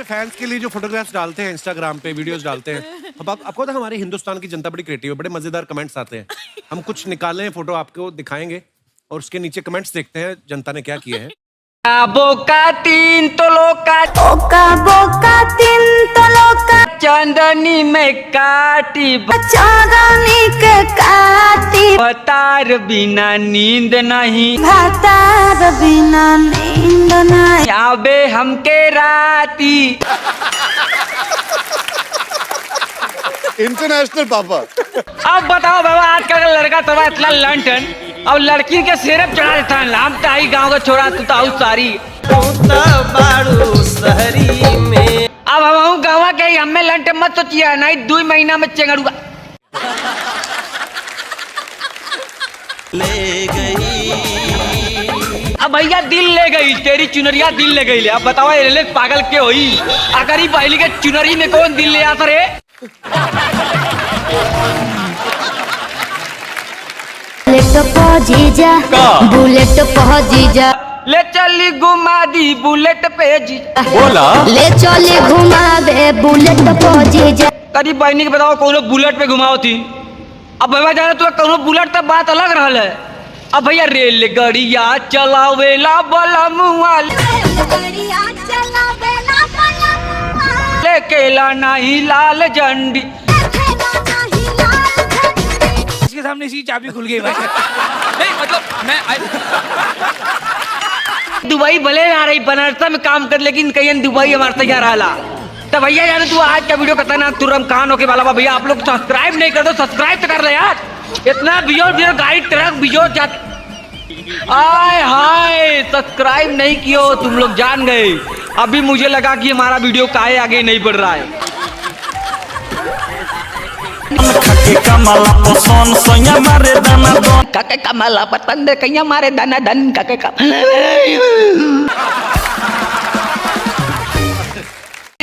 Fans के लिए जो फोटोग्राफ्स डालते हैं इंस्टाग्राम पे, वीडियोस डालते हैं, अब आपको तो हमारी हिंदुस्तान की जनता बड़ी क्रिएटिव है, बड़े मजेदार कमेंट्स आते हैं। हम कुछ निकाले फोटो आपको दिखाएंगे और उसके नीचे कमेंट्स देखते हैं जनता ने क्या किया है। बोका तीन तोलो का बोका तीन तोलो का चांदनी में काटी चांदनी के काटी बतार बिना नींद नहीं भातार बिना नींद नहीं आबे हमके राती। इंटरनेशनल पापा। अब बताओ बाबा, आजकल का लड़का तो इतना लंटन, अब लड़की के सिर्फ चढ़ा देता है। लाम ताई गाँव का छोड़ा तू तो सारी शहरी में। अब हम गाँव के हमें लंट मत सोचिए, नहीं 2 महीना में चेंगड़ूगा ले गई। अब भैया दिल ले गई तेरी चुनरिया, दिल ले गई ले। अब बताओ ये पागल के होई, अगर ही पहली के चुनरी में कौन दिल ले आता रे। बुलेट पे जीजा ले चली घुमा दी बुलेट पे जी बोला ले चले घुमा दे बुलेट पे जीजा। कभी बहनी के बताओ कोनो बुलेट पे घुमाओ थी। अब भैया जाना तू कोनो बुलेट तब बात अलग रहल है। अब भैया रेल गड़िया चलावेला बलमुआ लेकेला नहीं लाल झंडी। इसके सामने सी चाबी खुल गई भाई। नहीं मतलब मैं दुबई भले आ रही, बनारस में काम कर, लेकिन कहीं दुबई हमारे तैयार रहा। तो भैया जाने तू आज का वीडियो कहता ना तुरंत कान होके वाला भैया आप लोग सब्सक्राइब नहीं कर दो, सब्सक्राइब तो कर ले यार। इतना वीडियो गाड़ी ट्रक वीडियो जाते आय हाय, सब्सक्राइब नहीं किया तुम लोग जान गए। अभी मुझे लगा कि हमारा वीडियो काहे आगे नहीं बढ़ रहा है। काके कमला पसंद सोया मारे दाना दन काके कमला पसंद कहिया मारे दाना दन काके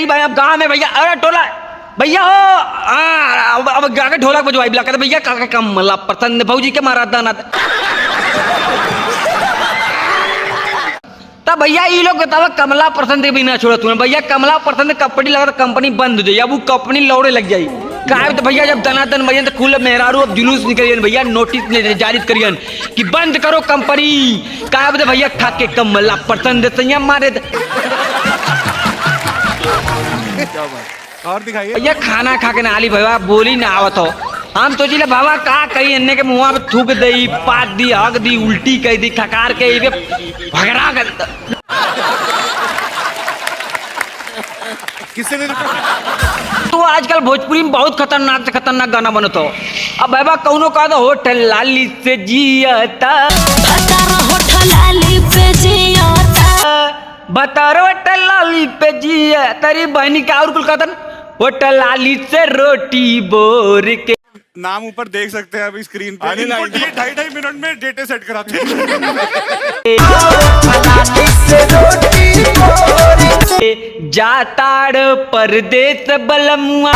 भाई। अब गाँव में भैया अरे टोला भैया हो अब गा के ढोलक बजवाई बिला कहते भैया काके कमला पसंद भौजी के मारा दाना। तब भैया ये लोग बताओ कमला पसंद भी ना छोड़ा तूने भैया। कमला पसंद कंपनी लगा कंपनी बंद हो जाए, अब वो कंपनी लौड़े लग जाए। कहा तो भैया जब दनादन भैया तो खुले मेहरारू अब जुलूस निकलियन भैया, नोटिस जारी करियन कि बंद करो कंपनी। कहा तो भैया खाके कमला पसंद सैया मारे और दिखाइए भैया। खाना खा के नाली भैया बोली ना आवत हो। हम सोची ले बाबा का कही अन्ने के मुँह में थूक दी, पात दी, हक दी, उल्टी कह दी, खकार के भगड़ा कर किससे ने तो आजकल भोजपुरी में बहुत खतरनाक से खतरनाक गाना बनत हो। अब बाबा कौनो कहा तो होटल लाली से जियता होटल लाली पे जियता बतारो होटल लाली पे जिया तेरी बहनी का और कुल कहतन होटल लाली से रोटी बोर के। नाम ऊपर देख सकते हैं अभी स्क्रीन पे। 2.5 मिनट में डेटे सेट कराते हैं। जाताड़ परदेस बलमुआ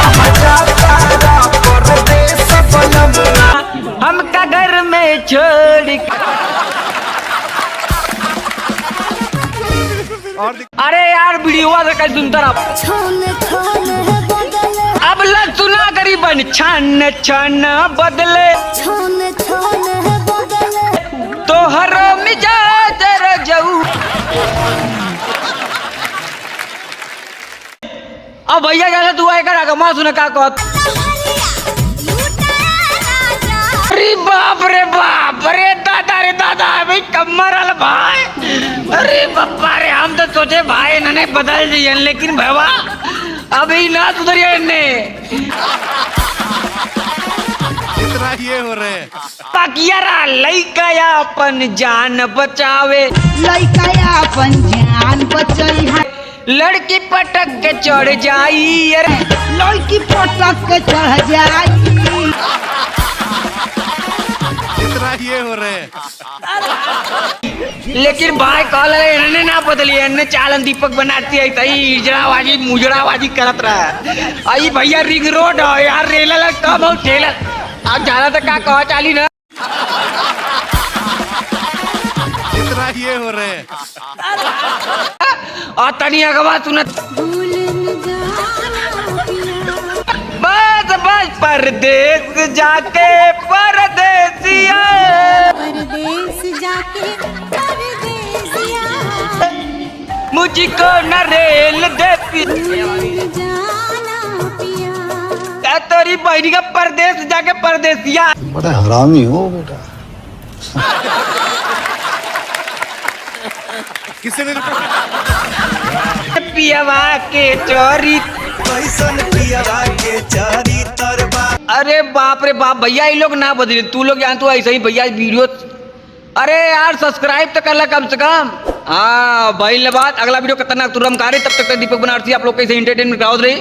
हमका घर में छोड़ अरे यार वीडियो कल सुनता अब लग सुना गरीबन छन छन बदले तो हर मिजाज रजऊ। अब भैया जैसे तू आए कर आगमा सुना का कहत। अरे बाप रे दादा रे दादा भाई कमर वाला भाई। अरे बापा रे हम तो सोचे भाई इन्होंने बदल दिए, लेकिन भैया अभी ना सुधरिए इन्ने इतना ये हो रहे हैं। पकियारा लइका अपन जान बचावे, लइका अपन जान बचाई है लड़की पटक के चढ़ जाई। अरे लड़की पटक के चढ़ जाई। इतना ये हो रहे हैं। लेकिन भाई कॉल इन्होंने ना बदली, इन्हें चालन दीपक बनाती है तई इजड़ाबाजी मुजड़ाबाजी करत रहा। आई भैया रिंग रोड हो यार, रेला कब हो ठेला अब ज्यादा तक का कह चाली ना। इतना ये हो रहे हैं। और तनी अगवा सुनत परदेस जाके परदेसिया परदेस जाके परदेसिया मुझको न रेल दे जाना पिया। तेरी बहनी का परदेस जाके परदेसिया। बड़ा हरामी हो बेटा। किससे ने पियवा के चोरी अरे बाप रे बाप भैया, ये लोग ना बदले, तू लोग जान तू ऐसे ही भैया वीडियो। अरे यार सब्सक्राइब तो कर ला कम से कम। हाँ भाई, बात अगला वीडियो खतरनाक तुरंत आ रही, तब तक दीपक बनारसी आप लोग कैसे एंटरटेनमेंट कराओ रही।